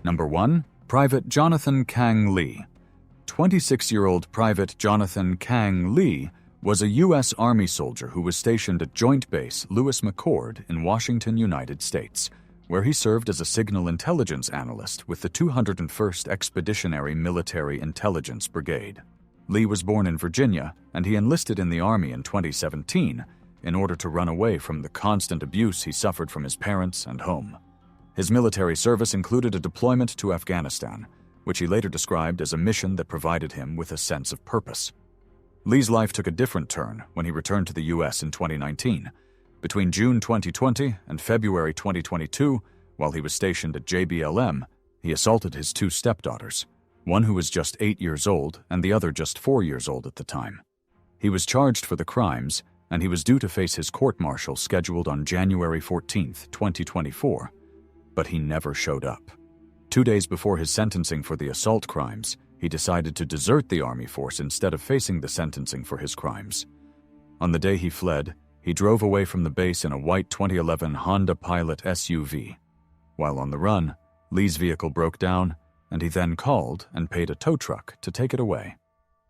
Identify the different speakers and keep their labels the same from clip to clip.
Speaker 1: Number 1. Private Jonathan Kang Lee. 26-year-old Private Jonathan Kang Lee was a U.S. Army soldier who was stationed at Joint Base Lewis McChord in Washington, United States, where he served as a signal intelligence analyst with the 201st Expeditionary Military Intelligence Brigade. Lee was born in Virginia, and he enlisted in the Army in 2017 in order to run away from the constant abuse he suffered from his parents and home. His military service included a deployment to Afghanistan, which he later described as a mission that provided him with a sense of purpose. Lee's life took a different turn when he returned to the U.S. in 2019. Between June 2020 and February 2022, while he was stationed at JBLM, he assaulted his 2 stepdaughters, one who was just 8 years old and the other just 4 years old at the time. He was charged for the crimes, and he was due to face his court-martial scheduled on January 14, 2024, but he never showed up. 2 days before his sentencing for the assault crimes, he decided to desert the Army force instead of facing the sentencing for his crimes. On the day he fled, he drove away from the base in a white 2011 Honda Pilot SUV. While on the run, Lee's vehicle broke down, and he then called and paid a tow truck to take it away.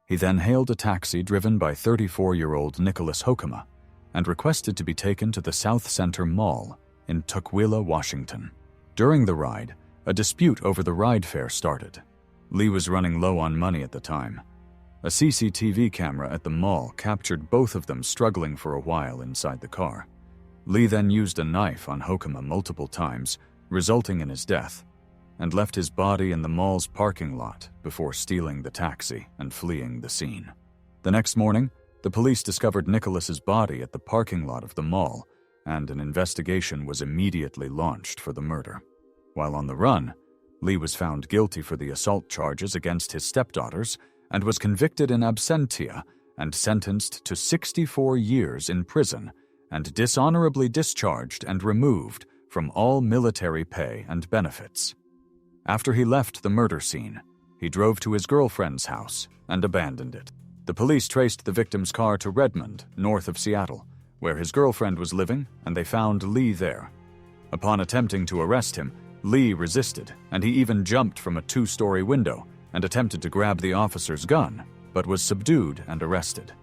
Speaker 1: He then hailed a taxi driven by 34-year-old Nicholas Hokema and requested to be taken to the South Center Mall in Tukwila, Washington. During the ride, a dispute over the ride fare started. Lee was running low on money at the time. A CCTV camera at the mall captured both of them struggling for a while inside the car. Lee then used a knife on Hokema multiple times, resulting in his death, and left his body in the mall's parking lot before stealing the taxi and fleeing the scene. The next morning, the police discovered Nicholas's body at the parking lot of the mall, and an investigation was immediately launched for the murder. While on the run, Lee was found guilty for the assault charges against his stepdaughters and was convicted in absentia and sentenced to 64 years in prison and dishonorably discharged and removed from all military pay and benefits. After he left the murder scene, he drove to his girlfriend's house and abandoned it. The police traced the victim's car to Redmond, north of Seattle, where his girlfriend was living, and they found Lee there. Upon attempting to arrest him, Lee resisted, and he even jumped from a 2-story window and attempted to grab the officer's gun, but was subdued and arrested.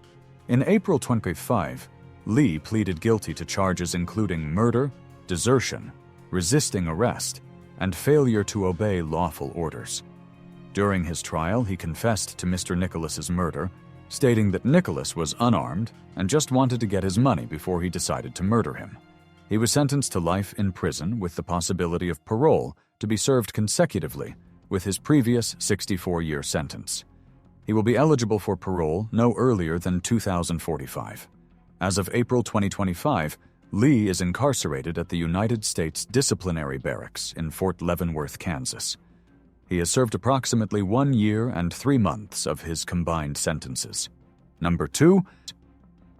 Speaker 1: In April 25, Lee pleaded guilty to charges including murder, desertion, resisting arrest, and failure to obey lawful orders. During his trial, he confessed to Mr. Nicholas's murder, stating that Nicholas was unarmed and just wanted to get his money before he decided to murder him. He was sentenced to life in prison with the possibility of parole to be served consecutively with his previous 64-year sentence. He will be eligible for parole no earlier than 2045. As of April 2025, Lee is incarcerated at the United States Disciplinary Barracks in Fort Leavenworth, Kansas. He has served approximately 1 year and 3 months of his combined sentences. Number 2.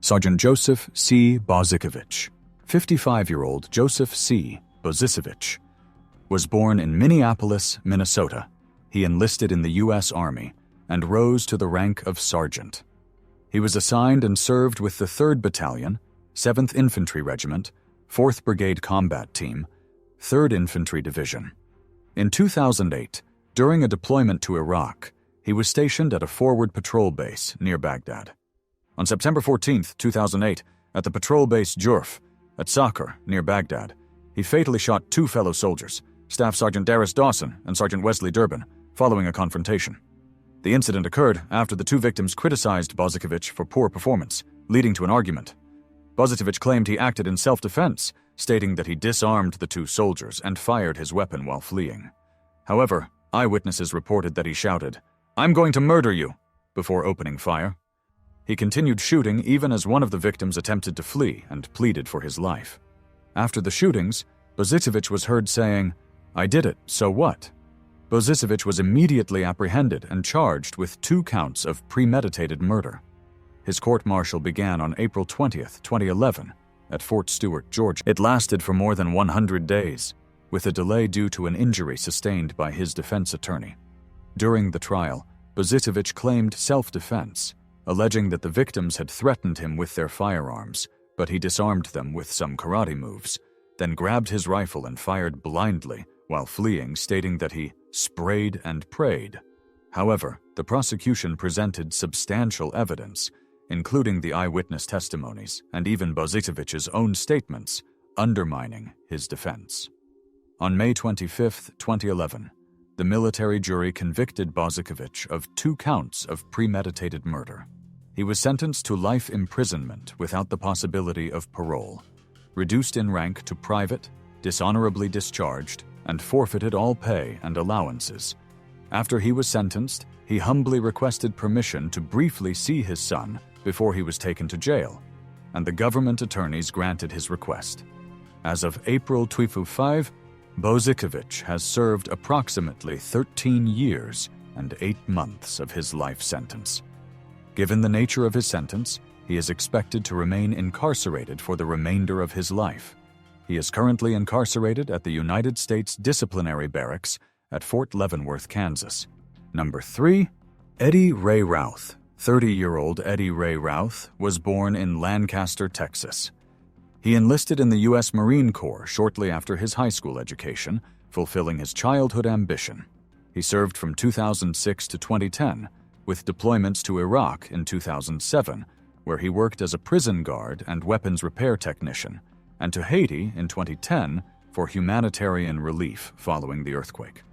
Speaker 1: Sergeant Joseph C. Bozicevich. 55-year-old Joseph C. Bozicevich was born in Minneapolis, Minnesota. He enlisted in the U.S. Army and rose to the rank of sergeant. He was assigned and served with the 3rd Battalion, 7th Infantry Regiment, 4th Brigade Combat Team, 3rd Infantry Division. In 2008, during a deployment to Iraq, he was stationed at a forward patrol base near Baghdad. On September 14, 2008, at the patrol base Jurf, at Sakr, near Baghdad, he fatally shot 2 fellow soldiers, Staff Sergeant Darius Dawson and Sergeant Wesley Durbin, following a confrontation. The incident occurred after the 2 victims criticized Bozicevich for poor performance, leading to an argument. Bozicevich claimed he acted in self-defense, stating that he disarmed the 2 soldiers and fired his weapon while fleeing. However, eyewitnesses reported that he shouted, "I'm going to murder you," before opening fire. He continued shooting even as one of the victims attempted to flee and pleaded for his life. After the shootings, Bozicevich was heard saying, "I did it, so what?" Bozicevich was immediately apprehended and charged with 2 counts of premeditated murder. His court-martial began on April 20, 2011, at Fort Stewart, Georgia. It lasted for more than 100 days, with a delay due to an injury sustained by his defense attorney. During the trial, Bozicevich claimed self-defense, alleging that the victims had threatened him with their firearms, but he disarmed them with some karate moves, then grabbed his rifle and fired blindly while fleeing, stating that he sprayed and prayed. However, the prosecution presented substantial evidence, including the eyewitness testimonies and even Bozicevich's own statements, undermining his defense. On May 25, 2011, the military jury convicted Bozicevich of 2 counts of premeditated murder. He was sentenced to life imprisonment without the possibility of parole, reduced in rank to private, dishonorably discharged, and forfeited all pay and allowances. After he was sentenced, he humbly requested permission to briefly see his son before he was taken to jail, and the government attorneys granted his request. As of April 2025, Bozicevich has served approximately 13 years and 8 months of his life sentence. Given the nature of his sentence, he is expected to remain incarcerated for the remainder of his life. He is currently incarcerated at the United States Disciplinary Barracks at Fort Leavenworth, Kansas. Number 3. Eddie Ray Routh. 30-year-old Eddie Ray Routh was born in Lancaster, Texas. He enlisted in the U.S. Marine Corps shortly after his high school education, fulfilling his childhood ambition. He served from 2006 to 2010, with deployments to Iraq in 2007, where he worked as a prison guard and weapons repair technician, and to Haiti in 2010 for humanitarian relief following the earthquake.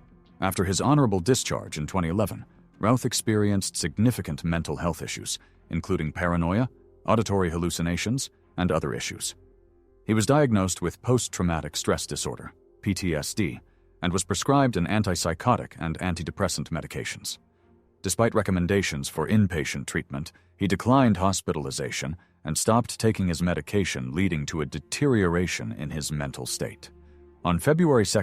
Speaker 1: After his honorable discharge in 2011, Routh experienced significant mental health issues, including paranoia, auditory hallucinations, and other issues. He was diagnosed with post-traumatic stress disorder, PTSD, and was prescribed an antipsychotic and antidepressant medications. Despite recommendations for inpatient treatment, he declined hospitalization and stopped taking his medication, leading to a deterioration in his mental state. On February 2,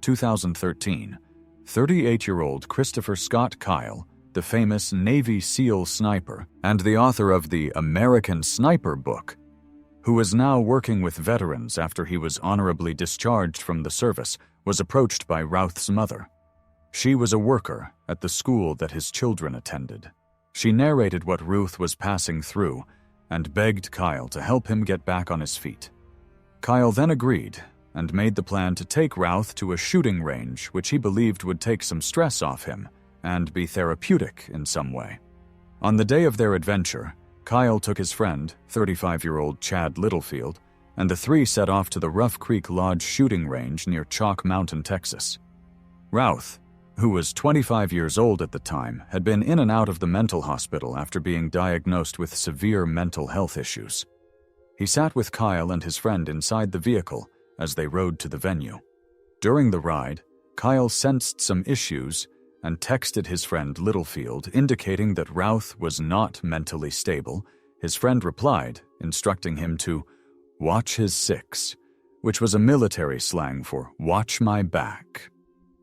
Speaker 1: 2013, 38-year-old Christopher Scott Kyle, the famous Navy SEAL sniper and the author of the American Sniper book, who is now working with veterans after he was honorably discharged from the service, was approached by Routh's mother. She was a worker at the school that his children attended. She narrated what Routh was passing through and begged Kyle to help him get back on his feet. Kyle then agreed and made the plan to take Routh to a shooting range which he believed would take some stress off him and be therapeutic in some way. On the day of their adventure, Kyle took his friend, 35-year-old Chad Littlefield, and the three set off to the Rough Creek Lodge shooting range near Chalk Mountain, Texas. Routh, who was 25 years old at the time, had been in and out of the mental hospital after being diagnosed with severe mental health issues. He sat with Kyle and his friend inside the vehicle as they rode to the venue. During the ride, Kyle sensed some issues and texted his friend Littlefield, indicating that Routh was not mentally stable. His friend replied, instructing him to watch his six, which was a military slang for watch my back.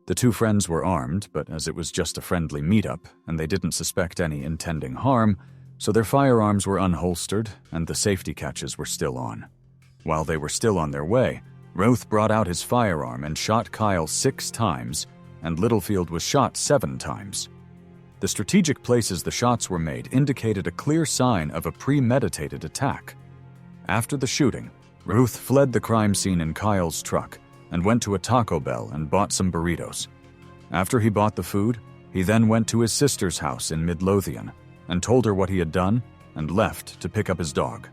Speaker 1: The two friends were armed, but as it was just a friendly meetup and they didn't suspect any intending harm, so their firearms were unholstered and the safety catches were still on. While they were still on their way, Routh brought out his firearm and shot Kyle 6 times, and Littlefield was shot 7 times. The strategic places the shots were made indicated a clear sign of a premeditated attack. After the shooting, Routh fled the crime scene in Kyle's truck and went to a Taco Bell and bought some burritos. After he bought the food, he then went to his sister's house in Midlothian and told her what he had done and left to pick up his dog.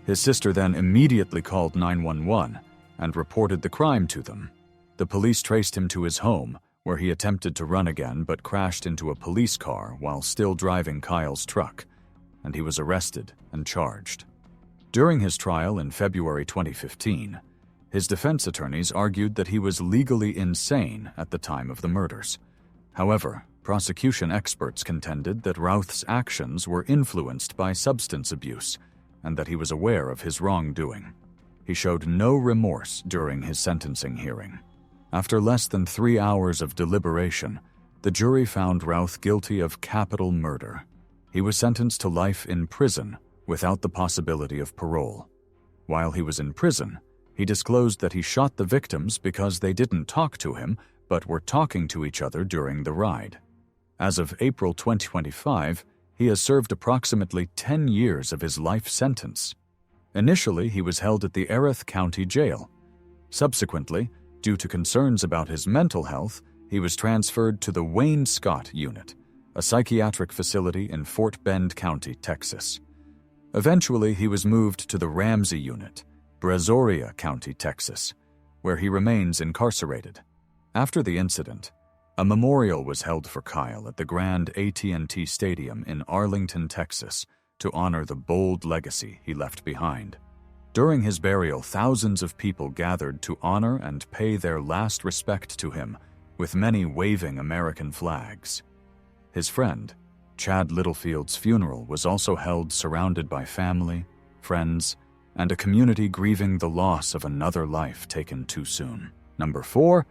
Speaker 1: His sister then immediately called 911 and reported the crime to them. The police traced him to his home, where he attempted to run again but crashed into a police car while still driving Kyle's truck, and he was arrested and charged. During his trial in February 2015, his defense attorneys argued that he was legally insane at the time of the murders. However, prosecution experts contended that Routh's actions were influenced by substance abuse and that he was aware of his wrongdoing. He showed no remorse during his sentencing hearing. After less than 3 hours of deliberation, the jury found Routh guilty of capital murder. He was sentenced to life in prison without the possibility of parole. While he was in prison, he disclosed that he shot the victims because they didn't talk to him, but were talking to each other during the ride. As of April 2025, he has served approximately 10 years of his life sentence. Initially, he was held at the Erith County Jail. Subsequently, due to concerns about his mental health, he was transferred to the Wayne Scott Unit, a psychiatric facility in Fort Bend County, Texas. Eventually, he was moved to the Ramsey Unit, Brazoria County, Texas, where he remains incarcerated. After the incident, a memorial was held for Kyle at the Grand AT&T Stadium in Arlington, Texas, to honor the bold legacy he left behind. During his burial, thousands of people gathered to honor and pay their last respect to him, with many waving American flags. His friend, Chad Littlefield's funeral was also held surrounded by family, friends, and a community grieving the loss of another life taken too soon. Number 4.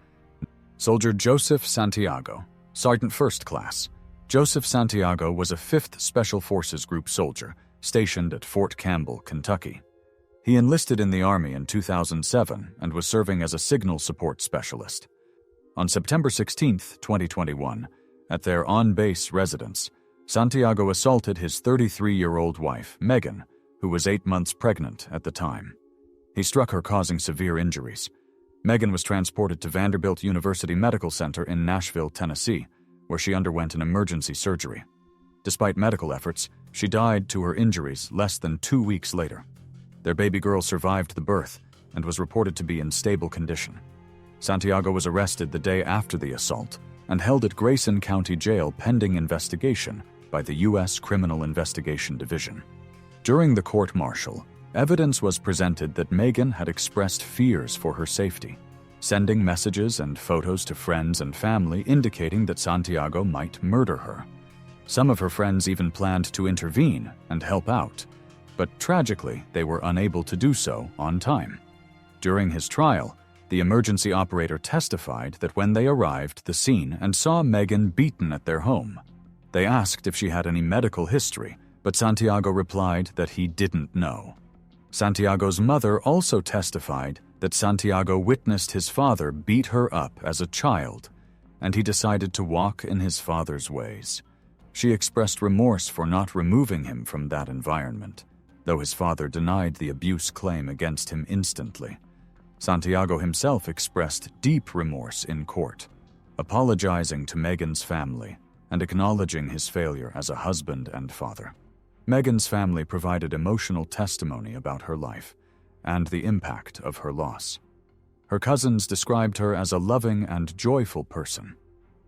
Speaker 1: Soldier Joseph Santiago, Sergeant First Class. Joseph Santiago was a 5th Special Forces Group soldier stationed at Fort Campbell, Kentucky. He enlisted in the Army in 2007 and was serving as a signal support specialist. On September 16, 2021, at their on-base residence, Santiago assaulted his 33-year-old wife, Megan, who was 8 months pregnant at the time. He struck her, causing severe injuries. Megan was transported to Vanderbilt University Medical Center in Nashville, Tennessee, where she underwent an emergency surgery. Despite medical efforts, she died to her injuries less than 2 weeks later. Their baby girl survived the birth and was reported to be in stable condition. Santiago was arrested the day after the assault and held at Grayson County Jail pending investigation by the U.S. Criminal Investigation Division. During the court-martial, evidence was presented that Megan had expressed fears for her safety, sending messages and photos to friends and family indicating that Santiago might murder her. Some of her friends even planned to intervene and help out, but tragically, they were unable to do so on time. During his trial, the emergency operator testified that when they arrived at the scene and saw Megan beaten at their home, they asked if she had any medical history, but Santiago replied that he didn't know. Santiago's mother also testified that Santiago witnessed his father beat her up as a child, and he decided to walk in his father's ways. She expressed remorse for not removing him from that environment, though his father denied the abuse claim against him instantly. Santiago himself expressed deep remorse in court, apologizing to Megan's family and acknowledging his failure as a husband and father. Megan's family provided emotional testimony about her life and the impact of her loss. Her cousins described her as a loving and joyful person,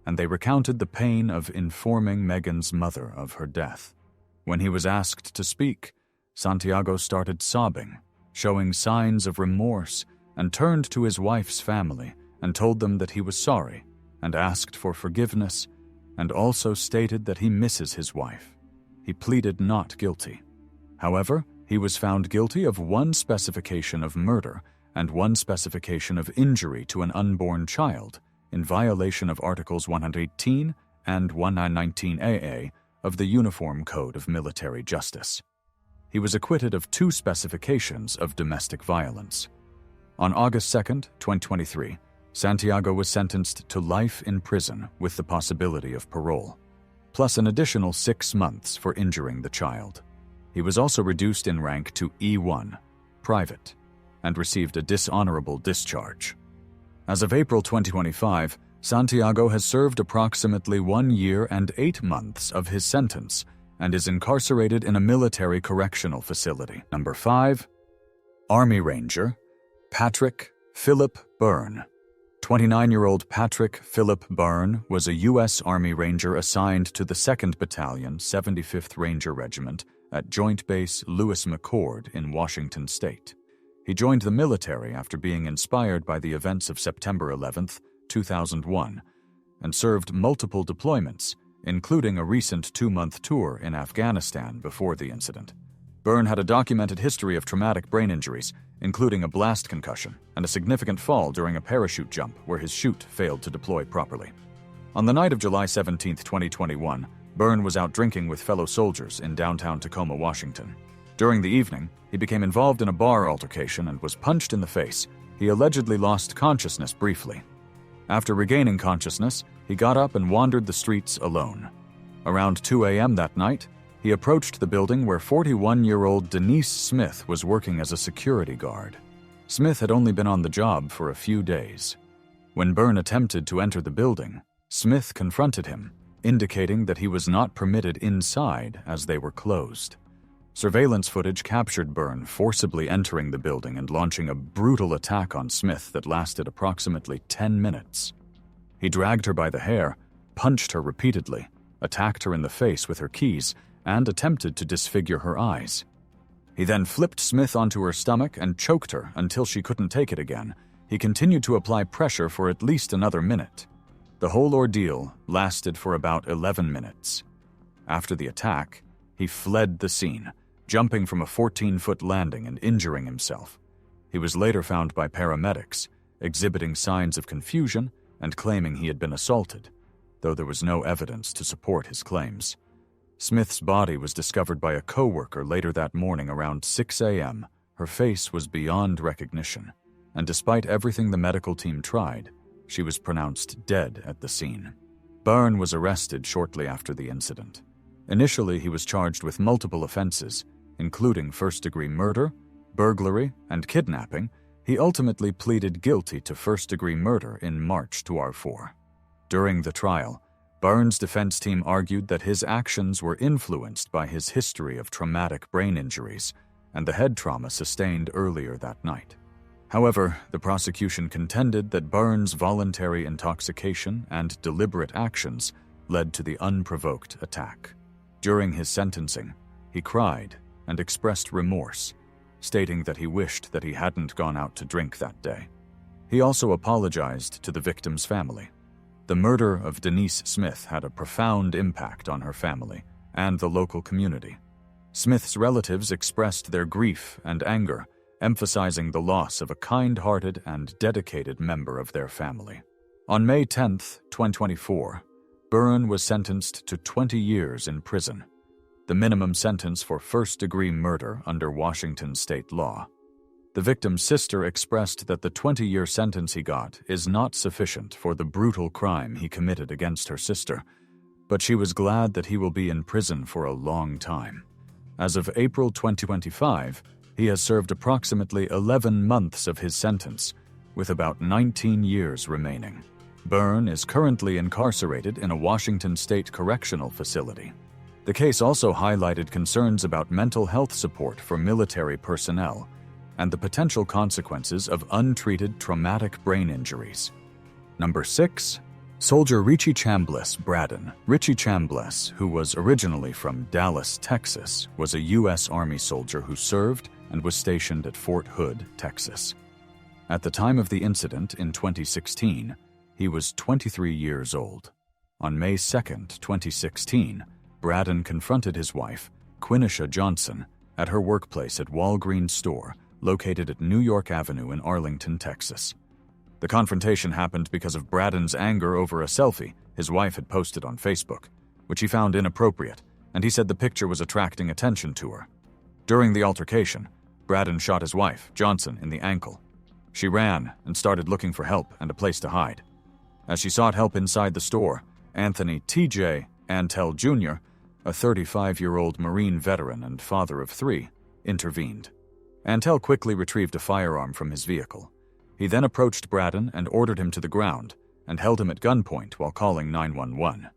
Speaker 1: and they recounted the pain of informing Megan's mother of her death. When he was asked to speak, Santiago started sobbing, showing signs of remorse, and turned to his wife's family and told them that he was sorry and asked for forgiveness, and also stated that he misses his wife. He pleaded not guilty. However, he was found guilty of one specification of murder and one specification of injury to an unborn child in violation of Articles 118 and 119 AA of the Uniform Code of Military Justice. He was acquitted of 2 specifications of domestic violence. On August 2, 2023, Santiago was sentenced to life in prison with the possibility of parole, plus an additional 6 months for injuring the child. He was also reduced in rank to E1, private, and received a dishonorable discharge. As of April 2025, Santiago has served approximately 1 year and 8 months of his sentence and is incarcerated in a military correctional facility. Number 5. Army Ranger Patrick Philip Byrne. 29-year-old Patrick Philip Byrne was a U.S. Army Ranger assigned to the 2nd Battalion, 75th Ranger Regiment at Joint Base Lewis McChord in Washington State. He joined the military after being inspired by the events of September 11, 2001, and served multiple deployments, including a recent 2-month tour in Afghanistan before the incident. Byrne had a documented history of traumatic brain injuries, including a blast concussion and a significant fall during a parachute jump where his chute failed to deploy properly. On the night of July 17, 2021, Byrne was out drinking with fellow soldiers in downtown Tacoma, Washington. During the evening, he became involved in a bar altercation and was punched in the face. He allegedly lost consciousness briefly. After regaining consciousness, he got up and wandered the streets alone. Around 2 a.m. that night, he approached the building where 41-year-old Denise Smith was working as a security guard. Smith had only been on the job for a few days. When Byrne attempted to enter the building, Smith confronted him, indicating that he was not permitted inside as they were closed. Surveillance footage captured Byrne forcibly entering the building and launching a brutal attack on Smith that lasted approximately 10 minutes. He dragged her by the hair, punched her repeatedly, attacked her in the face with her keys, and attempted to disfigure her eyes. He then flipped Smith onto her stomach and choked her until she couldn't take it again. He continued to apply pressure for at least another minute. The whole ordeal lasted for about 11 minutes. After the attack, he fled the scene, jumping from a 14-foot landing and injuring himself. He was later found by paramedics, exhibiting signs of confusion and claiming he had been assaulted, though there was no evidence to support his claims. Smith's body was discovered by a co-worker later that morning around 6 a.m. Her face was beyond recognition, and despite everything the medical team tried, she was pronounced dead at the scene. Byrne was arrested shortly after the incident. Initially, he was charged with multiple offenses, including first-degree murder, burglary, and kidnapping. He ultimately pleaded guilty to first-degree murder in March to R4. During the trial, Byrne's defense team argued that his actions were influenced by his history of traumatic brain injuries and the head trauma sustained earlier that night. However, the prosecution contended that Byrne's voluntary intoxication and deliberate actions led to the unprovoked attack. During his sentencing, he cried and expressed remorse, stating that he wished that he hadn't gone out to drink that day. He also apologized to the victim's family. The murder of Denise Smith had a profound impact on her family and the local community. Smith's relatives expressed their grief and anger, emphasizing the loss of a kind-hearted and dedicated member of their family. On May 10, 2024, Byrne was sentenced to 20 years in prison, the minimum sentence for first-degree murder under Washington state law. The victim's sister expressed that the 20-year sentence he got is not sufficient for the brutal crime he committed against her sister, but she was glad that he will be in prison for a long time. As of April 2025, he has served approximately 11 months of his sentence, with about 19 years remaining. Byrne is currently incarcerated in a Washington state correctional facility. The case also highlighted concerns about mental health support for military personnel and the potential consequences of untreated traumatic brain injuries. Number 6. Soldier Ricci Bradden. Ricci Chambliss, who was originally from Dallas, Texas, was a U.S. Army soldier who served and was stationed at Fort Hood, Texas. At the time of the incident in 2016, he was 23 years old. On May 2, 2016, Bradden confronted his wife, Quenisha Johnson, at her workplace at Walgreens store located at New York Avenue in Arlington, Texas. The confrontation happened because of Bradden's anger over a selfie his wife had posted on Facebook, which he found inappropriate, and he said the picture was attracting attention to her. During the altercation, Bradden shot his wife, Johnson, in the ankle. She ran and started looking for help and a place to hide. As she sought help inside the store, Anthony T.J. Antell Jr., a 35-year-old Marine veteran and father of 3, intervened. Antell quickly retrieved a firearm from his vehicle. He then approached Bradden and ordered him to the ground and held him at gunpoint while calling 911.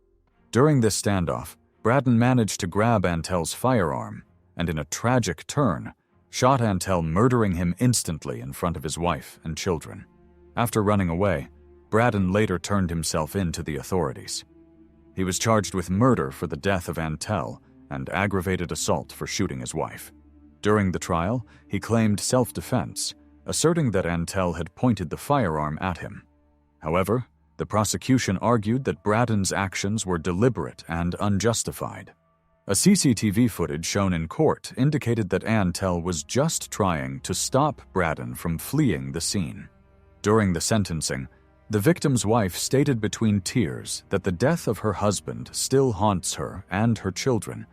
Speaker 1: During this standoff, Bradden managed to grab Antell's firearm and, in a tragic turn, shot Antell, murdering him instantly in front of his wife and children. After running away, Bradden later turned himself in to the authorities. He was charged with murder for the death of Antell and aggravated assault for shooting his wife. During the trial, he claimed self-defense, asserting that Antell had pointed the firearm at him. However, the prosecution argued that Bradden's actions were deliberate and unjustified. A CCTV footage shown in court indicated that Antell was just trying to stop Bradden from fleeing the scene. During the sentencing, the victim's wife stated between tears that the death of her husband still haunts her and her children,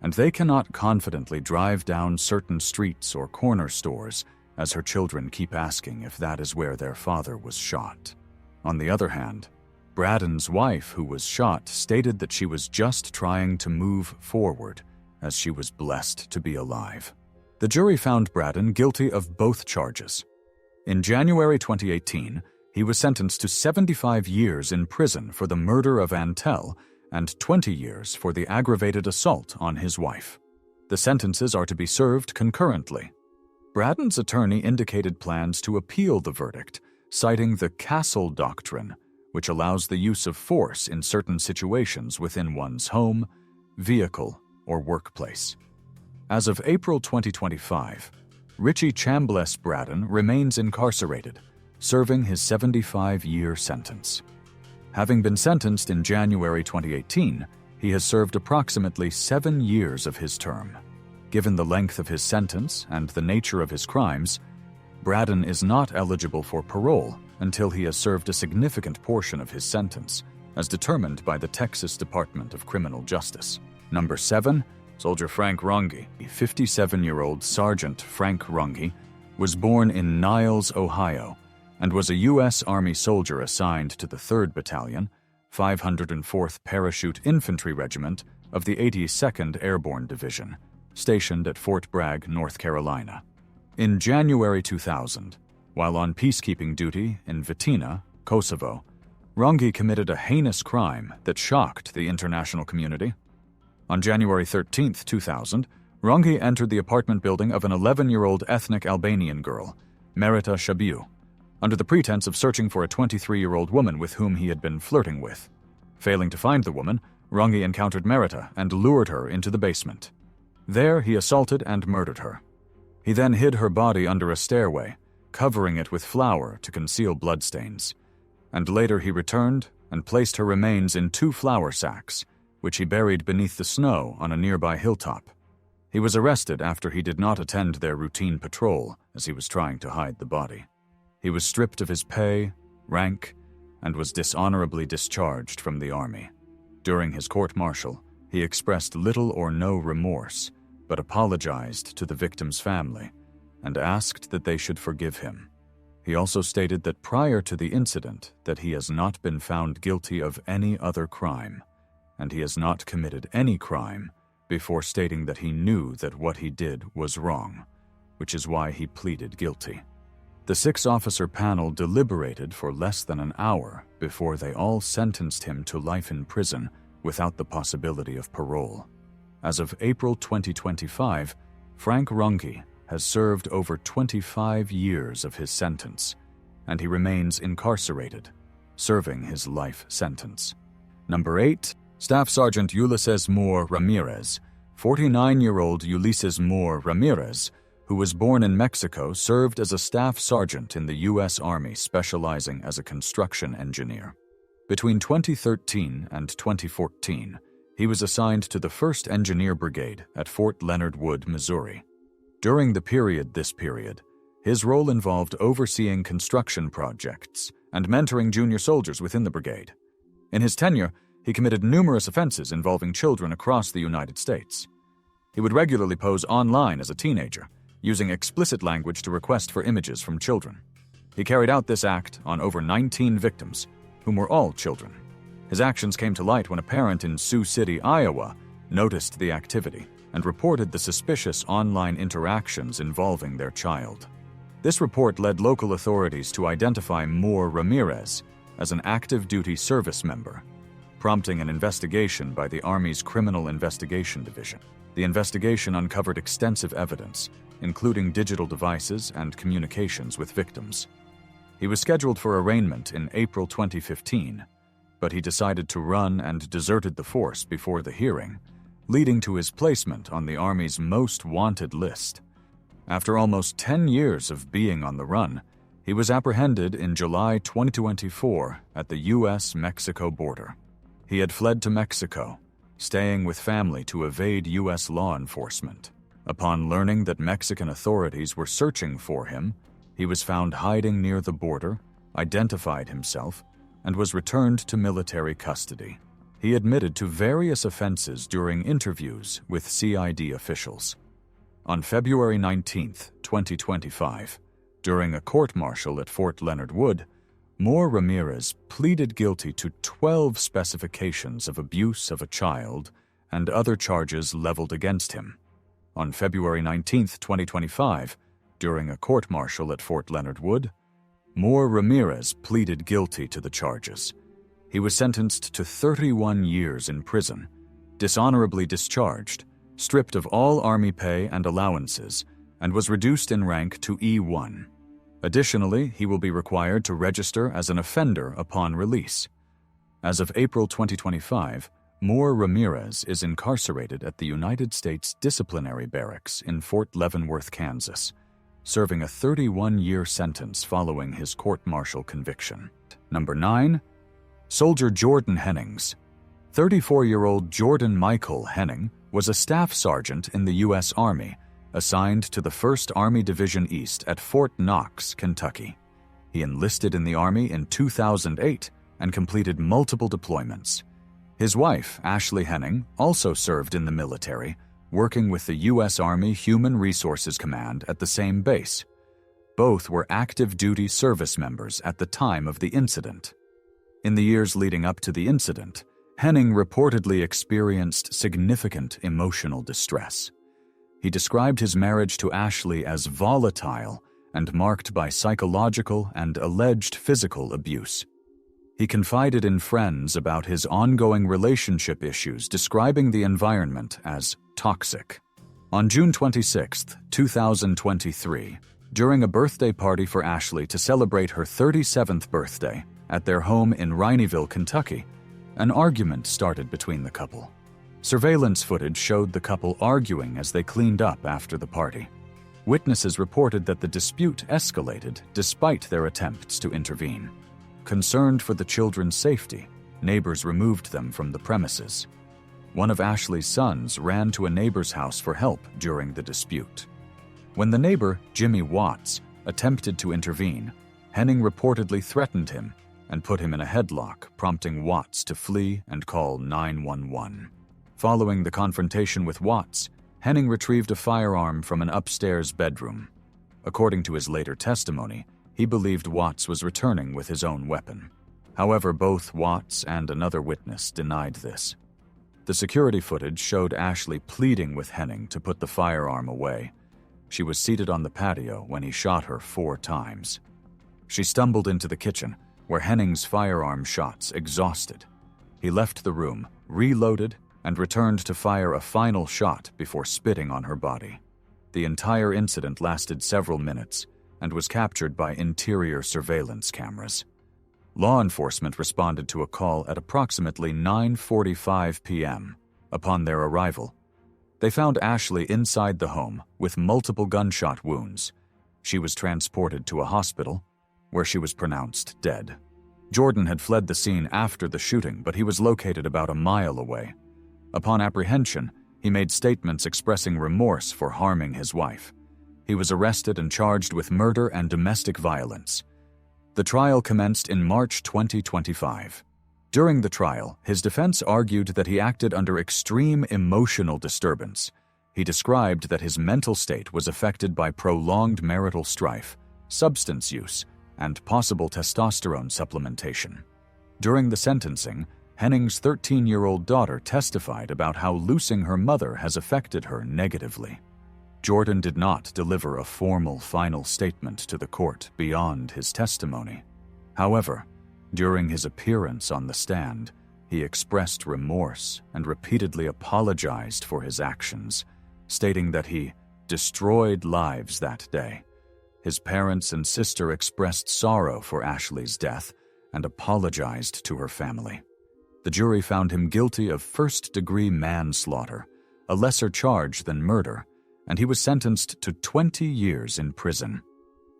Speaker 1: and they cannot confidently drive down certain streets or corner stores as her children keep asking if that is where their father was shot. On the other hand, Bradden's wife, who was shot, stated that she was just trying to move forward as she was blessed to be alive. The jury found Bradden guilty of both charges. In January 2018, he He was sentenced to 75 years in prison for the murder of Antel and 20 years for the aggravated assault on his wife. The sentences are to be served concurrently. Bradden's attorney indicated plans to appeal the verdict, citing the Castle Doctrine, which allows the use of force in certain situations within one's home, vehicle, or workplace. As of April 2025, Ricci Bradden remains incarcerated, serving his 75-year sentence. Having been sentenced in January 2018, he has served approximately 7 years of his term. Given the length of his sentence and the nature of his crimes, Bradden is not eligible for parole until he has served a significant portion of his sentence, as determined by the Texas Department of Criminal Justice. Number 7. Soldier Frank Ronghi. 57-year-old Sergeant Frank Ronghi was born in Niles, Ohio, and was a U.S. Army soldier assigned to the 3rd Battalion, 504th Parachute Infantry Regiment of the 82nd Airborne Division, stationed at Fort Bragg, North Carolina. In January 2000, while on peacekeeping duty in Vitina, Kosovo, Ronghi committed a heinous crime that shocked the international community. On January 13, 2000, Ronghi entered the apartment building of an 11-year-old ethnic Albanian girl, Merita Shabiu, under the pretense of searching for a 23-year-old woman with whom he had been flirting with. Failing to find the woman, Ronghi encountered Merita and lured her into the basement. There, he assaulted and murdered her. He then hid her body under a stairway, covering it with flour to conceal bloodstains. And later he returned and placed her remains in 2 flour sacks, which he buried beneath the snow on a nearby hilltop. He was arrested after he did not attend their routine patrol, as he was trying to hide the body. He was stripped of his pay, rank, and was dishonorably discharged from the Army. During his court-martial, he expressed little or no remorse, but apologized to the victim's family and asked that they should forgive him. He also stated that prior to the incident that he has not been found guilty of any other crime, and he has not committed any crime before stating that he knew that what he did was wrong, which is why he pleaded guilty. The 6-officer panel deliberated for less than an hour before they all sentenced him to life in prison without the possibility of parole. As of April 2025, Frank Ronghi has served over 25 years of his sentence, and he remains incarcerated, serving his life sentence. Number 8. Staff Sergeant Ulises Moore Ramirez. 49-year-old Ulises Moore Ramirez, who was born in Mexico, served as a staff sergeant in the U.S. Army specializing as a construction engineer. Between 2013 and 2014, he was assigned to the 1st Engineer Brigade at Fort Leonard Wood, Missouri. During this period, his role involved overseeing construction projects and mentoring junior soldiers within the brigade. In his tenure, he committed numerous offenses involving children across the United States. He would regularly pose online as a teenager, using explicit language to request for images from children. He carried out this act on over 19 victims, whom were all children. His actions came to light when a parent in Sioux City, Iowa, noticed the activity and reported the suspicious online interactions involving their child. This report led local authorities to identify Moore Ramirez as an active duty service member, prompting an investigation by the Army's Criminal Investigation Division. The investigation uncovered extensive evidence, including digital devices and communications with victims. He was scheduled for arraignment in April 2015, but he decided to run and deserted the force before the hearing, leading to his placement on the Army's most wanted list. After almost 10 years of being on the run, he was apprehended in July 2024 at the U.S.-Mexico border. He had fled to Mexico, staying with family to evade U.S. law enforcement. Upon learning that Mexican authorities were searching for him, he was found hiding near the border, identified himself, and was returned to military custody. He admitted to various offenses during interviews with CID officials. On February 19, 2025, during a court-martial at Fort Leonard Wood, Moore Ramirez pleaded guilty to 12 specifications of abuse of a child and other charges leveled against him. On February 19, 2025, during a court-martial at Fort Leonard Wood, Moore Ramirez pleaded guilty to the charges. He was sentenced to 31 years in prison, dishonorably discharged, stripped of all Army pay and allowances, and was reduced in rank to E1. Additionally, he will be required to register as an offender upon release. As of April 2025, Moore Ramirez is incarcerated at the United States Disciplinary Barracks in Fort Leavenworth, Kansas, serving a 31-year sentence following his court-martial conviction. Number 9. Soldier Jordan Hennings. 34-year-old Jordan Michael Henning was a staff sergeant in the U.S. Army, assigned to the 1st Army Division East at Fort Knox, Kentucky. He enlisted in the Army in 2008 and completed multiple deployments. His wife, Ashley Henning, also served in the military, working with the U.S. Army Human Resources Command at the same base. Both were active duty service members at the time of the incident. In the years leading up to the incident, Henning reportedly experienced significant emotional distress. He described his marriage to Ashley as volatile and marked by psychological and alleged physical abuse. He confided in friends about his ongoing relationship issues, describing the environment as toxic. On June 26, 2023, during a birthday party for Ashley to celebrate her 37th birthday at their home in Rhineyville, Kentucky, an argument started between the couple. Surveillance footage showed the couple arguing as they cleaned up after the party. Witnesses reported that the dispute escalated despite their attempts to intervene. Concerned for the children's safety, neighbors removed them from the premises. One of Ashley's sons ran to a neighbor's house for help during the dispute. When the neighbor, Jimmy Watts, attempted to intervene, Henning reportedly threatened him and put him in a headlock, prompting Watts to flee and call 911. Following the confrontation with Watts, Henning retrieved a firearm from an upstairs bedroom. According to his later testimony, he believed Watts was returning with his own weapon. However, both Watts and another witness denied this. The security footage showed Ashley pleading with Henning to put the firearm away. She was seated on the patio when he shot her 4 times. She stumbled into the kitchen, where Henning's firearm shots exhausted. He left the room, reloaded, and returned to fire a final shot before spitting on her body. The entire incident lasted several minutes and was captured by interior surveillance cameras. Law enforcement responded to a call at approximately 9:45 p.m. Upon their arrival, they found Ashley inside the home with multiple gunshot wounds. She was transported to a hospital, where she was pronounced dead. Jordan had fled the scene after the shooting, but he was located about a mile away. Upon apprehension, he made statements expressing remorse for harming his wife. He was arrested and charged with murder and domestic violence. The trial commenced in March 2025. During the trial, his defense argued that he acted under extreme emotional disturbance. He described that his mental state was affected by prolonged marital strife, substance use, and possible testosterone supplementation. During the sentencing, Henning's 13-year-old daughter testified about how losing her mother has affected her negatively. Jordan did not deliver a formal final statement to the court beyond his testimony. However, during his appearance on the stand, he expressed remorse and repeatedly apologized for his actions, stating that he destroyed lives that day. His parents and sister expressed sorrow for Ashley's death and apologized to her family. The jury found him guilty of first-degree manslaughter, a lesser charge than murder, and he was sentenced to 20 years in prison.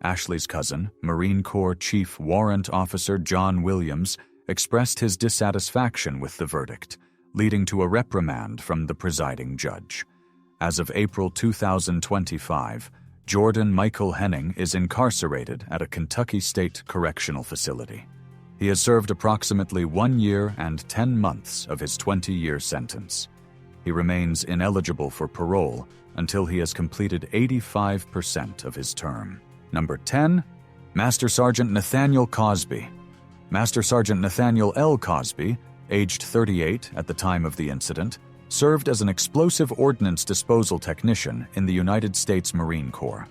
Speaker 1: Ashley's cousin, Marine Corps Chief Warrant Officer John Williams, expressed his dissatisfaction with the verdict, leading to a reprimand from the presiding judge. As of April 2025, Jordan Michael Henning is incarcerated at a Kentucky State Correctional Facility. He has served approximately 1 year and 10 months of his 20-year sentence. He remains ineligible for parole until he has completed 85% of his term. Number 10. Master Sergeant Nathaniel Cosby. Master Sergeant Nathaniel L. Cosby, aged 38 at the time of the incident, served as an explosive ordnance disposal technician in the United States Marine Corps.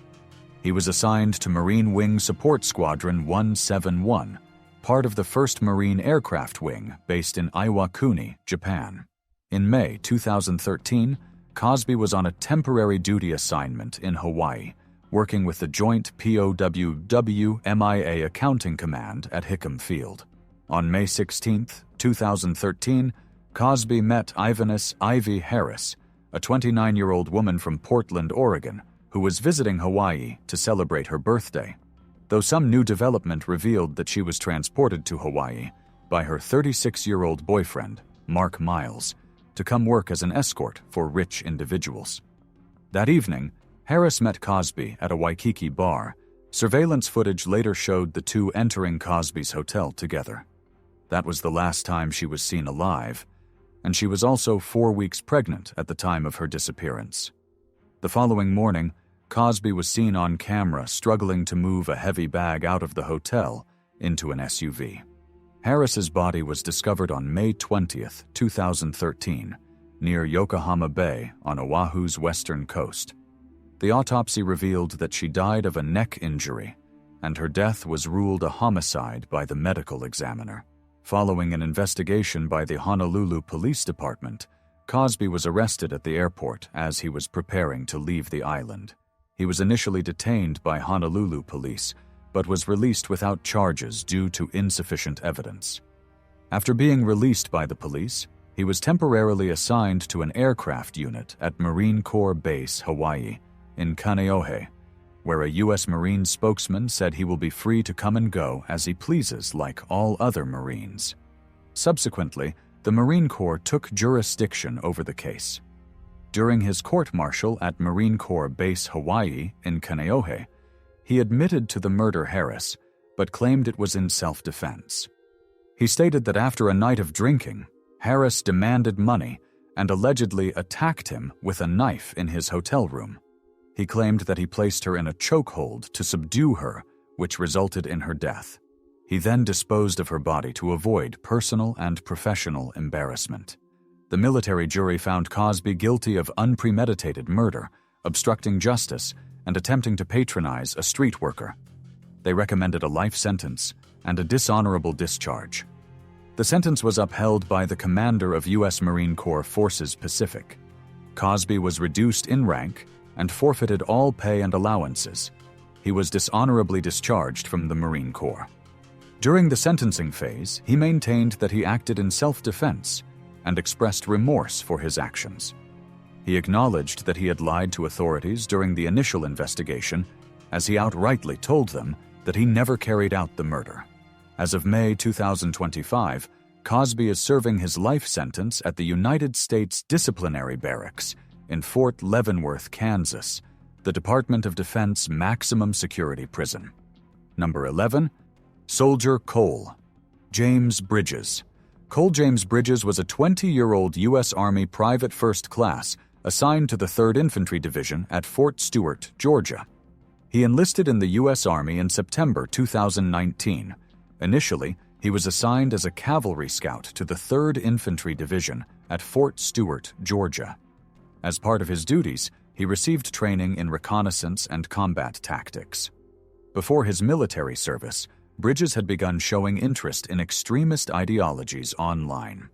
Speaker 1: He was assigned to Marine Wing Support Squadron 171, part of the 1st Marine Aircraft Wing based in Iwakuni, Japan. In May 2013, Cosby was on a temporary duty assignment in Hawaii, working with the Joint POWW-MIA Accounting Command at Hickam Field. On May 16, 2013, Cosby met Ivaness Ivy Harris, a 29-year-old woman from Portland, Oregon, who was visiting Hawaii to celebrate her birthday, though some new development revealed that she was transported to Hawaii by her 36-year-old boyfriend, Mark Miles, to come work as an escort for rich individuals. That evening, Harris met Cosby at a Waikiki bar. Surveillance footage later showed the two entering Cosby's hotel together. That was the last time she was seen alive, and she was also 4 weeks pregnant at the time of her disappearance. The following morning, Cosby was seen on camera struggling to move a heavy bag out of the hotel into an SUV. Harris's body was discovered on May 20, 2013, near Yokohama Bay on Oahu's western coast. The autopsy revealed that she died of a neck injury, and her death was ruled a homicide by the medical examiner. Following an investigation by the Honolulu Police Department, Cosby was arrested at the airport as he was preparing to leave the island. He was initially detained by Honolulu police, but was released without charges due to insufficient evidence. After being released by the police, he was temporarily assigned to an aircraft unit at Marine Corps Base, Hawaii, in Kaneohe, where a U.S. Marine spokesman said he will be free to come and go as he pleases like all other Marines. Subsequently, the Marine Corps took jurisdiction over the case. During his court-martial at Marine Corps Base Hawaii in Kaneohe, he admitted to the murder Harris, but claimed it was in self-defense. He stated that after a night of drinking, Harris demanded money and allegedly attacked him with a knife in his hotel room. He claimed that he placed her in a chokehold to subdue her, which resulted in her death. He then disposed of her body to avoid personal and professional embarrassment. The military jury found Cosby guilty of unpremeditated murder, obstructing justice, and attempting to patronize a street worker. They recommended a life sentence and a dishonorable discharge. The sentence was upheld by the commander of U.S. Marine Corps Forces Pacific. Cosby was reduced in rank and forfeited all pay and allowances. He was dishonorably discharged from the Marine Corps. During the sentencing phase, he maintained that he acted in self-defense and expressed remorse for his actions. He acknowledged that he had lied to authorities during the initial investigation, as he outrightly told them that he never carried out the murder. As of May 2025, Cosby is serving his life sentence at the United States Disciplinary Barracks in Fort Leavenworth, Kansas, the Department of Defense maximum security prison. Number 11. Soldier Cole James Bridges. Cole James Bridges was a 20-year-old U.S. Army private first class assigned to the 3rd Infantry Division at Fort Stewart, Georgia. He enlisted in the U.S. Army in September 2019. Initially, he was assigned as a cavalry scout to the 3rd Infantry Division at Fort Stewart, Georgia. As part of his duties, he received training in reconnaissance and combat tactics. Before his military service, Bridges had begun showing interest in extremist ideologies online.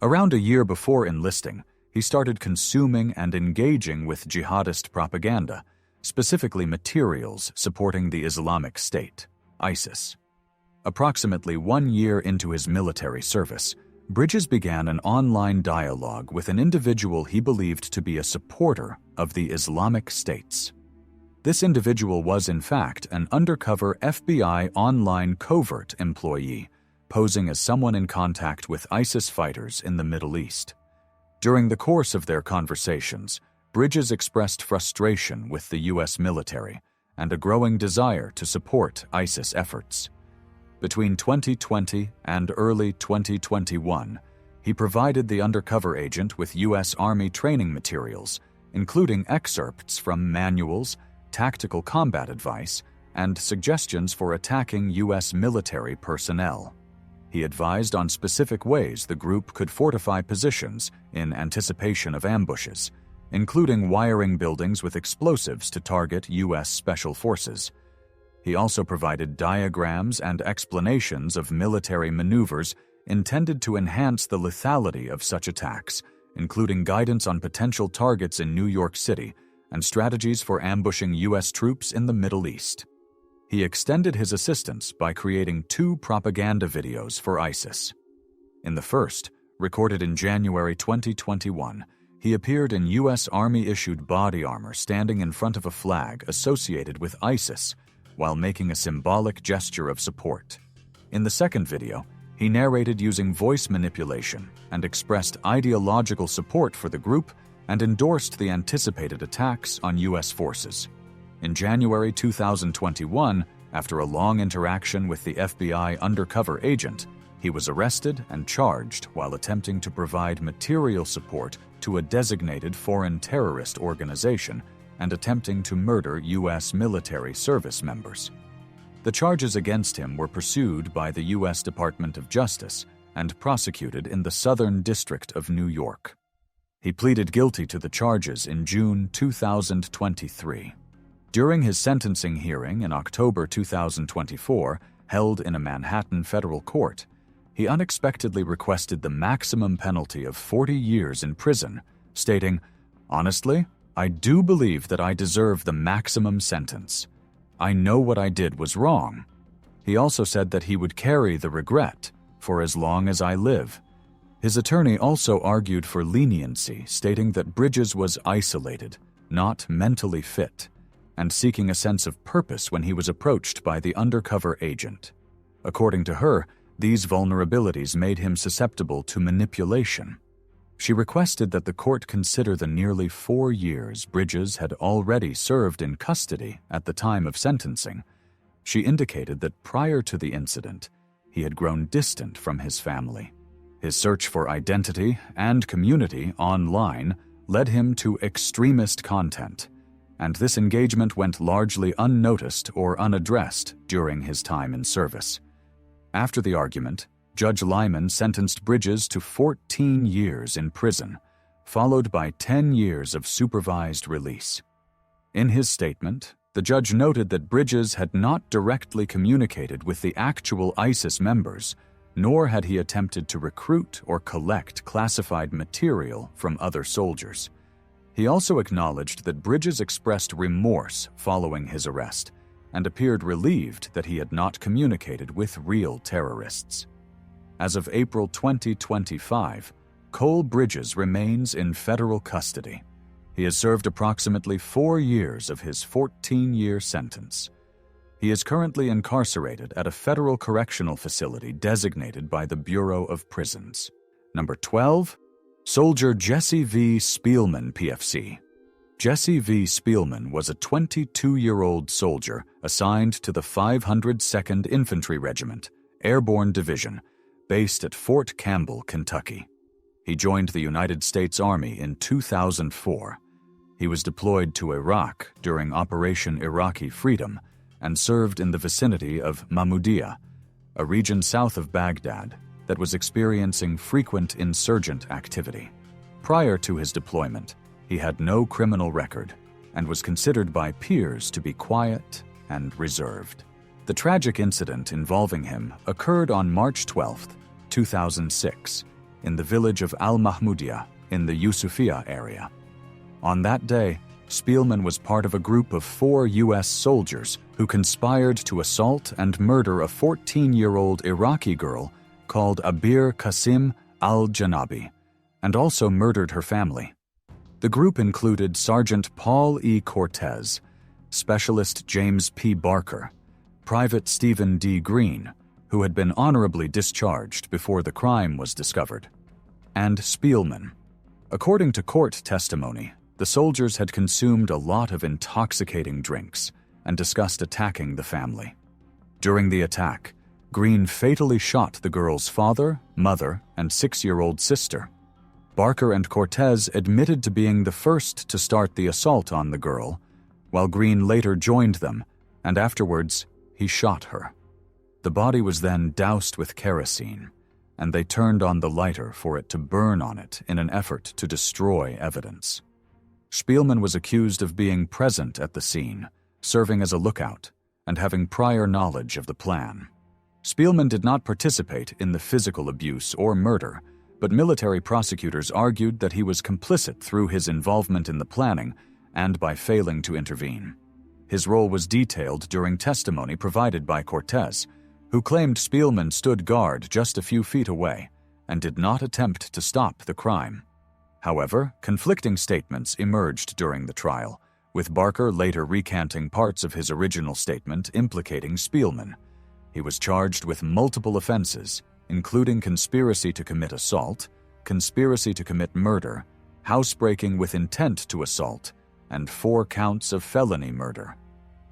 Speaker 1: Around a year before enlisting, he started consuming and engaging with jihadist propaganda, specifically materials supporting the Islamic State, ISIS. Approximately 1 year into his military service, Bridges began an online dialogue with an individual he believed to be a supporter of the Islamic States. This individual was, in fact, an undercover FBI online covert employee, posing as someone in contact with ISIS fighters in the Middle East. During the course of their conversations, Bridges expressed frustration with the U.S. military and a growing desire to support ISIS efforts. Between 2020 and early 2021, he provided the undercover agent with U.S. Army training materials, including excerpts from manuals, tactical combat advice, and suggestions for attacking U.S. military personnel. He advised on specific ways the group could fortify positions in anticipation of ambushes, including wiring buildings with explosives to target U.S. Special Forces. He also provided diagrams and explanations of military maneuvers intended to enhance the lethality of such attacks, including guidance on potential targets in New York City and strategies for ambushing U.S. troops in the Middle East. He extended his assistance by creating 2 propaganda videos for ISIS. In the first, recorded in January 2021, he appeared in U.S. Army-issued body armor standing in front of a flag associated with ISIS while making a symbolic gesture of support. In the second video, he narrated using voice manipulation and expressed ideological support for the group and endorsed the anticipated attacks on U.S. forces. In January 2021, after a long interaction with the FBI undercover agent, he was arrested and charged while attempting to provide material support to a designated foreign terrorist organization and attempting to murder U.S. military service members. The charges against him were pursued by the U.S. Department of Justice and prosecuted in the Southern District of New York. He pleaded guilty to the charges in June 2023. During his sentencing hearing in October 2024, held in a Manhattan federal court, he unexpectedly requested the maximum penalty of 40 years in prison, stating, "Honestly, I do believe that I deserve the maximum sentence. I know what I did was wrong." He also said that he would carry the regret for as long as I live. His attorney also argued for leniency, stating that Bridges was isolated, not mentally fit, and seeking a sense of purpose when he was approached by the undercover agent. According to her, these vulnerabilities made him susceptible to manipulation. She requested that the court consider the nearly 4 years Bridges had already served in custody at the time of sentencing. She indicated that prior to the incident, he had grown distant from his family. His search for identity and community online led him to extremist content, and this engagement went largely unnoticed or unaddressed during his time in service. After the argument, Judge Lyman sentenced Bridges to 14 years in prison, followed by 10 years of supervised release. In his statement, the judge noted that Bridges had not directly communicated with the actual ISIS members, nor had he attempted to recruit or collect classified material from other soldiers. He also acknowledged that Bridges expressed remorse following his arrest and appeared relieved that he had not communicated with real terrorists. As of April 2025, Cole Bridges remains in federal custody. He has served approximately 4 years of his 14-year sentence. He is currently incarcerated at a federal correctional facility designated by the Bureau of Prisons. Number 12, Soldier Jessie V. Spielman, PFC. Jessie V. Spielman was a 22-year-old soldier assigned to the 502nd Infantry Regiment, Airborne Division, based at Fort Campbell, Kentucky. He joined the United States Army in 2004. He was deployed to Iraq during Operation Iraqi Freedom and served in the vicinity of Mahmudiyah, a region south of Baghdad that was experiencing frequent insurgent activity. Prior to his deployment, he had no criminal record and was considered by peers to be quiet and reserved. The tragic incident involving him occurred on March 12, 2006, in the village of Al-Mahmudiyah in the Yusufiyah area. On that day, Spielman was part of a group of 4 U.S. soldiers who conspired to assault and murder a 14-year-old Iraqi girl called Abir Qasim al-Janabi, and also murdered her family. The group included Sergeant Paul E. Cortez, Specialist James P. Barker, Private Stephen D. Green, who had been honorably discharged before the crime was discovered, and Spielman. According to court testimony, the soldiers had consumed a lot of intoxicating drinks and discussed attacking the family. During the attack, Green fatally shot the girl's father, mother, and 6-year-old sister. Barker and Cortez admitted to being the first to start the assault on the girl, while Green later joined them, and afterwards, he shot her. The body was then doused with kerosene, and they turned on the lighter for it to burn on it in an effort to destroy evidence. Spielman was accused of being present at the scene, serving as a lookout, and having prior knowledge of the plan. Spielman did not participate in the physical abuse or murder, but military prosecutors argued that he was complicit through his involvement in the planning and by failing to intervene. His role was detailed during testimony provided by Cortez, who claimed Spielman stood guard just a few feet away and did not attempt to stop the crime. However, conflicting statements emerged during the trial, with Barker later recanting parts of his original statement implicating Spielman. He was charged with multiple offenses, including conspiracy to commit assault, conspiracy to commit murder, housebreaking with intent to assault, and 4 counts of felony murder.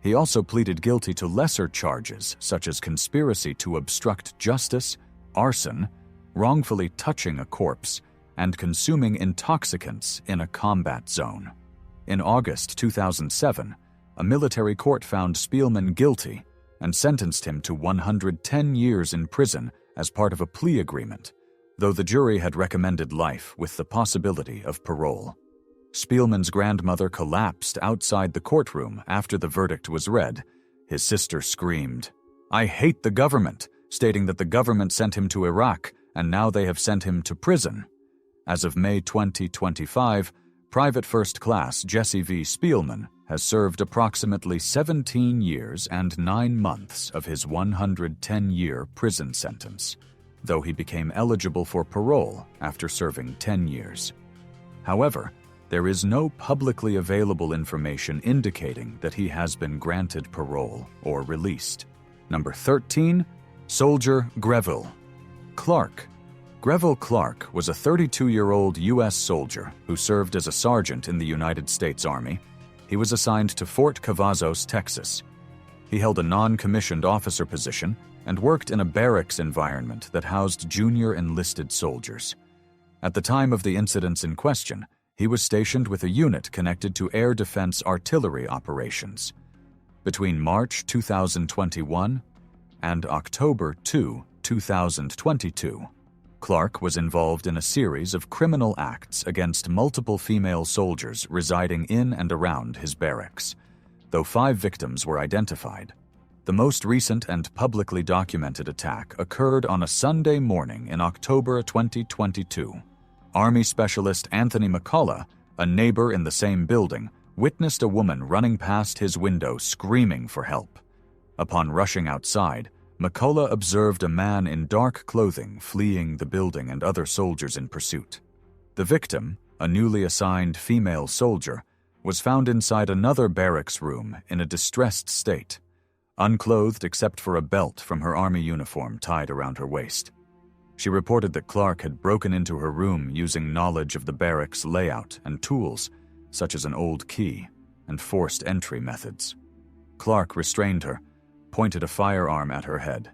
Speaker 1: He also pleaded guilty to lesser charges such as conspiracy to obstruct justice, arson, wrongfully touching a corpse, and consuming intoxicants in a combat zone. In August 2007, a military court found Spielman guilty and sentenced him to 110 years in prison as part of a plea agreement, though the jury had recommended life with the possibility of parole. Spielman's grandmother collapsed outside the courtroom after the verdict was read. His sister screamed, "I hate the government," stating that the government sent him to Iraq and now they have sent him to prison. As of May 2025, Private First Class Jessie V. Spielman has served approximately 17 years and 9 months of his 110-year prison sentence, though he became eligible for parole after serving 10 years. However, there is no publicly available information indicating that he has been granted parole or released. Number 13, Soldier Greville. Greville Clark was a 32-year-old U.S. soldier who served as a sergeant in the United States Army. He was assigned to Fort Cavazos, Texas. He held a non-commissioned officer position and worked in a barracks environment that housed junior enlisted soldiers. At the time of the incidents in question, he was stationed with a unit connected to air defense artillery operations. Between March 2021 and October 2, 2022, Clark was involved in a series of criminal acts against multiple female soldiers residing in and around his barracks, though 5 victims were identified. The most recent and publicly documented attack occurred on a Sunday morning in October 2022. Army Specialist Anthony McCullough, a neighbor in the same building, witnessed a woman running past his window screaming for help. Upon rushing outside, McCullough observed a man in dark clothing fleeing the building and other soldiers in pursuit. The victim, a newly assigned female soldier, was found inside another barracks room in a distressed state, unclothed except for a belt from her Army uniform tied around her waist. She reported that Clark had broken into her room using knowledge of the barracks layout and tools, such as an old key, and forced entry methods. Clark restrained her, pointed a firearm at her head,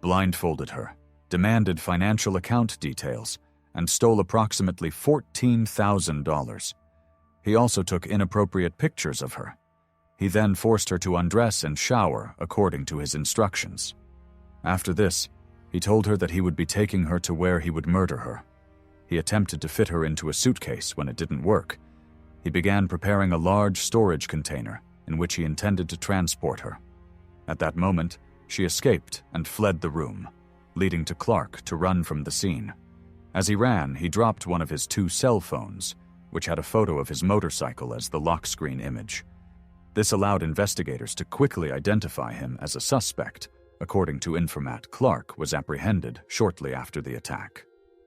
Speaker 1: blindfolded her, demanded financial account details, and stole approximately $14,000. He also took inappropriate pictures of her. He then forced her to undress and shower according to his instructions. After this, he told her that he would be taking her to where he would murder her. He attempted to fit her into a suitcase when it didn't work. He began preparing a large storage container in which he intended to transport her. At that moment, she escaped and fled the room, leading to Clark to run from the scene. As he ran, he dropped one of his 2 cell phones, which had a photo of his motorcycle as the lock screen image. This allowed investigators to quickly identify him as a suspect. According to Informant, Clark was apprehended shortly after the attack.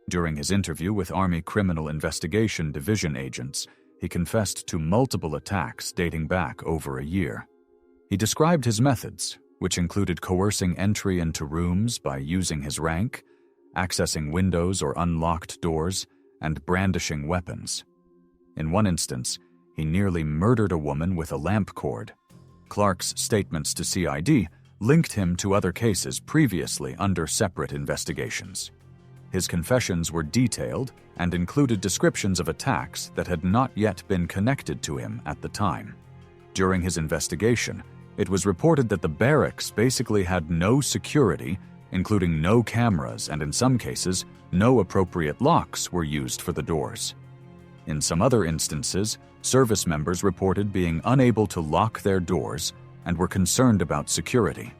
Speaker 1: During his interview with Army Criminal Investigation Division agents, he confessed to multiple attacks dating back over a year. He described his methods, which included coercing entry into rooms by using his rank, accessing windows or unlocked doors, and brandishing weapons. In one instance, he nearly murdered a woman with a lamp cord. Clark's statements to CID linked him to other cases previously under separate investigations. His confessions were detailed and included descriptions of attacks that had not yet been connected to him at the time. During his investigation, it was reported that the barracks basically had no security, including no cameras and in some cases, no appropriate locks were used for the doors. In some other instances, service members reported being unable to lock their doors and were concerned about security.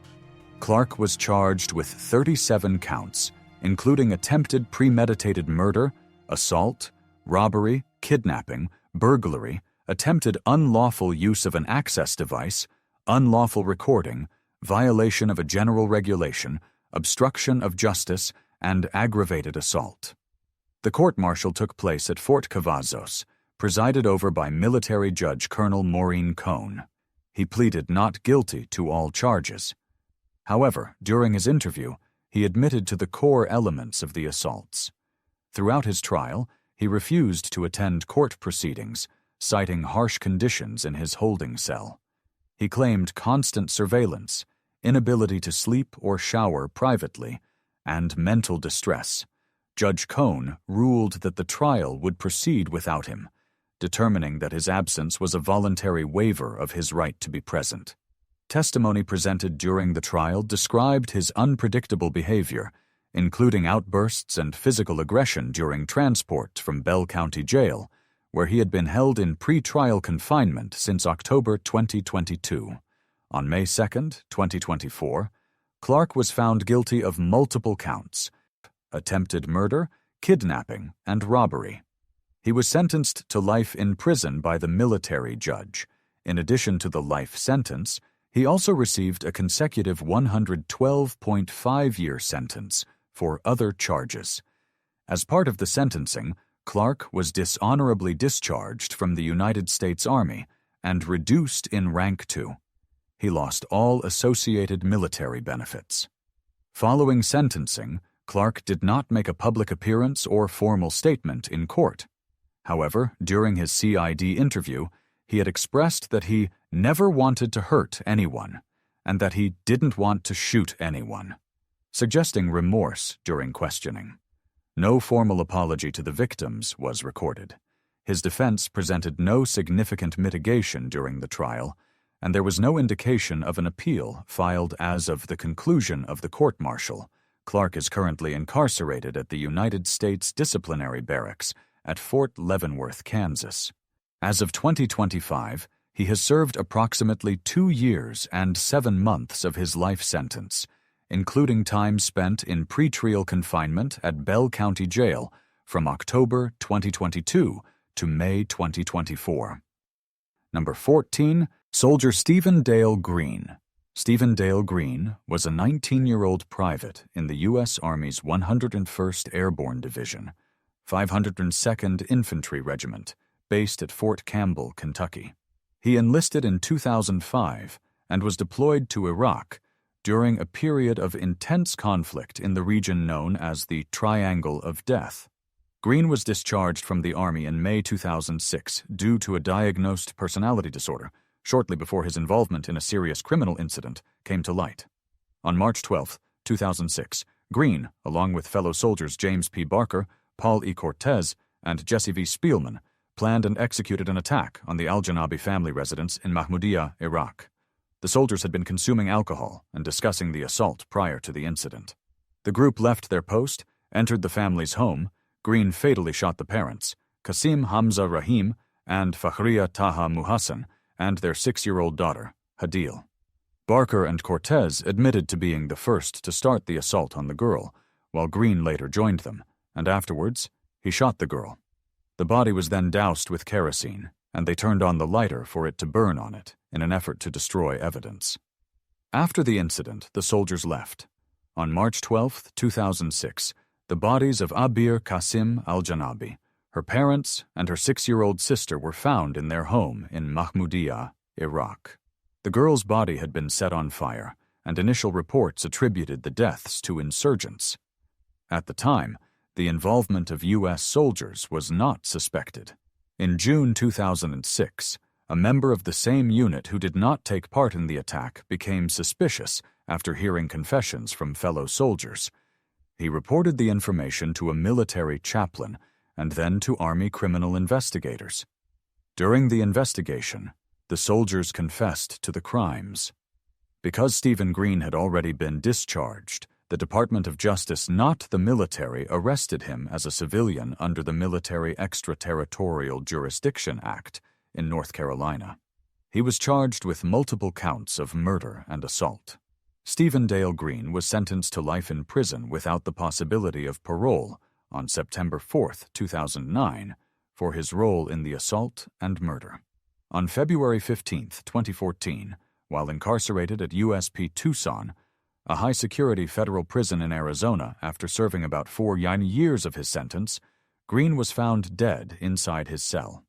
Speaker 1: Clark was charged with 37 counts, including attempted premeditated murder, assault, robbery, kidnapping, burglary, attempted unlawful use of an access device, unlawful recording, violation of a general regulation, obstruction of justice, and aggravated assault. The court-martial took place at Fort Cavazos, presided over by Military Judge Colonel Maureen Cohn. He pleaded not guilty to all charges. However, during his interview, he admitted to the core elements of the assaults. Throughout his trial, he refused to attend court proceedings, citing harsh conditions in his holding cell. He claimed constant surveillance, inability to sleep or shower privately, and mental distress. Judge Cohn ruled that the trial would proceed without him, determining that his absence was a voluntary waiver of his right to be present. Testimony presented during the trial described his unpredictable behavior, including outbursts and physical aggression during transport from Bell County Jail, where he had been held in pre-trial confinement since October 2022. On May 2, 2024, Clark was found guilty of multiple counts: attempted murder, kidnapping, and robbery. He was sentenced to life in prison by the military judge. In addition to the life sentence, he also received a consecutive 112.5-year sentence for other charges. As part of the sentencing, Clark was dishonorably discharged from the United States Army and reduced in rank to. He lost all associated military benefits. Following sentencing, Clark did not make a public appearance or formal statement in court. However, during his CID interview, he had expressed that he never wanted to hurt anyone and that he didn't want to shoot anyone, suggesting remorse during questioning. No formal apology to the victims was recorded. His defense presented no significant mitigation during the trial, and there was no indication of an appeal filed as of the conclusion of the court-martial. Clark is currently incarcerated at the United States Disciplinary Barracks at Fort Leavenworth, Kansas. As of 2025, he has served approximately 2 years and 7 months of his life sentence, including time spent in pretrial confinement at Bell County Jail from October 2022 to May 2024. Number 14, Soldier Stephen Dale Green. Stephen Dale Green was a 19-year-old private in the U.S. Army's 101st Airborne Division, 502nd Infantry Regiment, based at Fort Campbell, Kentucky. He enlisted in 2005 and was deployed to Iraq during a period of intense conflict in the region known as the Triangle of Death. Green was discharged from the Army in May 2006 due to a diagnosed personality disorder, shortly before his involvement in a serious criminal incident came to light. On March 12, 2006, Green, along with fellow soldiers James P. Barker, Paul E. Cortez, and Jessie V. Spielman, planned and executed an attack on the Al-Janabi family residence in Mahmoudiya, Iraq. The soldiers had been consuming alcohol and discussing the assault prior to the incident. The group left their post, entered the family's home. Green fatally shot the parents, Qasim Hamza Rahim and Fakhriya Taha Muhassan, and their 6-year-old daughter, Hadil. Barker and Cortez admitted to being the first to start the assault on the girl, while Green later joined them, and afterwards, he shot the girl. The body was then doused with kerosene, and they turned on the lighter for it to burn on it in an effort to destroy evidence. After the incident, the soldiers left. On March 12, 2006, the bodies of Abir Qasim al-Janabi, her parents, and her 6-year-old sister were found in their home in Mahmoudiya, Iraq. The girl's body had been set on fire, and initial reports attributed the deaths to insurgents. At the time, the involvement of U.S. soldiers was not suspected. In June 2006, a member of the same unit who did not take part in the attack became suspicious after hearing confessions from fellow soldiers. He reported the information to a military chaplain and then to Army criminal investigators. During the investigation, the soldiers confessed to the crimes. Because Stephen Green had already been discharged, the Department of Justice, not the military, arrested him as a civilian under the Military Extraterritorial Jurisdiction Act in North Carolina. He was charged with multiple counts of murder and assault. Stephen Dale Green was sentenced to life in prison without the possibility of parole on September 4, 2009, for his role in the assault and murder. On February 15, 2014, while incarcerated at USP Tucson, a high-security federal prison in Arizona, after serving about 4 years of his sentence, Green was found dead inside his cell.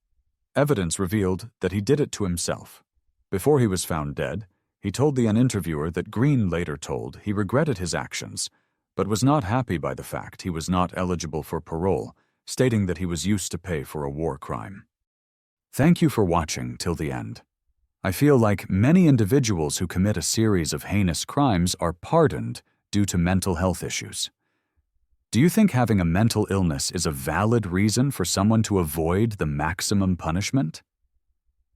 Speaker 1: Evidence revealed that he did it to himself. Before he was found dead, he told an interviewer that Green later told he regretted his actions, but was not happy by the fact he was not eligible for parole, stating that he was used to pay for a war crime. Thank you for watching till the end. I feel like many individuals who commit a series of heinous crimes are pardoned due to mental health issues. Do you think having a mental illness is a valid reason for someone to avoid the maximum punishment?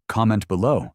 Speaker 1: Comment below.